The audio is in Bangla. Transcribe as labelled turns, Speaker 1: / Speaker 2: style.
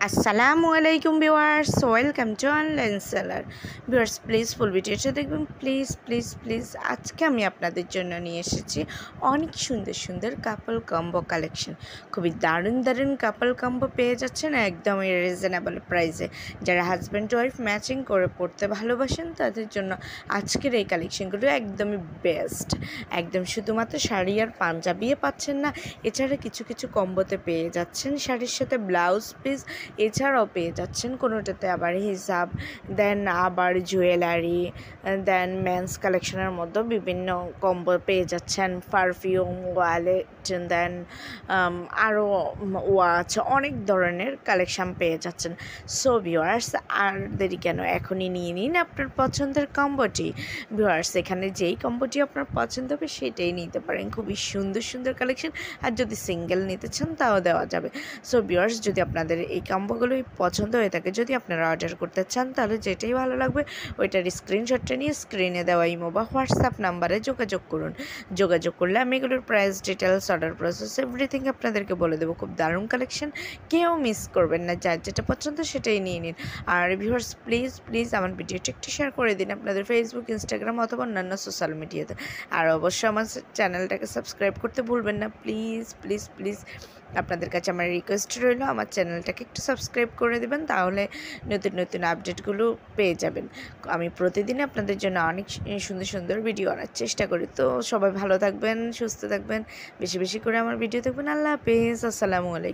Speaker 1: আসসালামু আলাইকুম viewers, welcome to online seller. Viewers please ফুল ভিডিওটা দেখবেন, প্লিজ প্লিজ প্লিজ। আজকে আমি আপনাদের জন্য নিয়ে এসেছি অনেক সুন্দর সুন্দর কাপল কম্বো কালেকশন। খুবই দারুণ দারুণ কাপল কম্বো পেয়ে যাচ্ছেন একদমই রিজনেবল প্রাইসে। যারা হাজব্যান্ড ওয়াইফ ম্যাচিং করে পড়তে ভালোবাসেন তাদের জন্য আজকের এই কালেকশনগুলো একদমই বেস্ট। একদম শুধুমাত্র শাড়ি আর পাঞ্জাবিয়ে পাচ্ছেন না, এছাড়া কিছু কিছু কম্বোতে পেয়ে যাচ্ছেন শাড়ির সাথে ব্লাউজ পিস, এছাড়াও পেয়ে যাচ্ছেন কোনোটাতে আবার হিজাব, দেন আবার জুয়েলারি, দেন মেন্স কালেকশনের মধ্যে বিভিন্ন কম্বো পেয়ে যাচ্ছেন, পারফিউম, ওয়ালেট, দেন আরও ওয়াচ, অনেক ধরনের কালেকশান পেয়ে যাচ্ছেন। সো ভিউয়ার্স, আর দেরি কেন, এখনই নিয়ে নিন আপনার পছন্দের কম্বোটি। ভিউয়ার্স, এখানে যেই কম্বোটি আপনার পছন্দ হবে সেটাই নিতে পারেন। খুবই সুন্দর সুন্দর কালেকশন, আর যদি সিঙ্গেল নিতে চান তাও দেওয়া যাবে। সো ভিউয়ার্স, যদি আপনাদের এই কম্বোগুলোই পছন্দ হয়ে থাকে, যদি আপনারা অর্ডার করতে চান, তাহলে যেটাই ভালো লাগবে ওইটার স্ক্রিনশটটা নিয়ে স্ক্রিনে দেওয়া ইমো বা হোয়াটসঅ্যাপ নাম্বারে যোগাযোগ করুন। যোগাযোগ করলে আমি এগুলোর price details, order process, everything আপনাদেরকে বলে দেবো। খুব দারুণ কালেকশন, কেউ মিস করবেন না। যার যেটা পছন্দ সেটাই নিয়ে নিন। আর ভিউয়ার্স প্লিজ প্লিজ আমার ভিডিওটা একটু শেয়ার করে দিন আপনাদের ফেসবুক, ইনস্টাগ্রাম অথবা অন্যান্য সোশ্যাল মিডিয়াতে। আর অবশ্যই আমার চ্যানেলটাকে সাবস্ক্রাইব করতে ভুলবেন না। প্লিজ প্লিজ প্লিজ আপনাদের কাছে আমার রিকোয়েস্ট রইল, আমার চ্যানেলটাকে একটু সাবস্ক্রাইব করে দেবেন, তাহলে নতুন নতুন আপডেটগুলো পেয়ে যাবেন। আমি প্রতিদিন আপনাদের জন্য অনেক সুন্দর সুন্দর ভিডিও আনার চেষ্টা করি। তো সবাই ভালো থাকবেন, সুস্থ থাকবেন, বেশি বেশি করে আমার ভিডিও দেখবেন। আল্লাহ হাফেজ, আসসালামু আলাইকুম।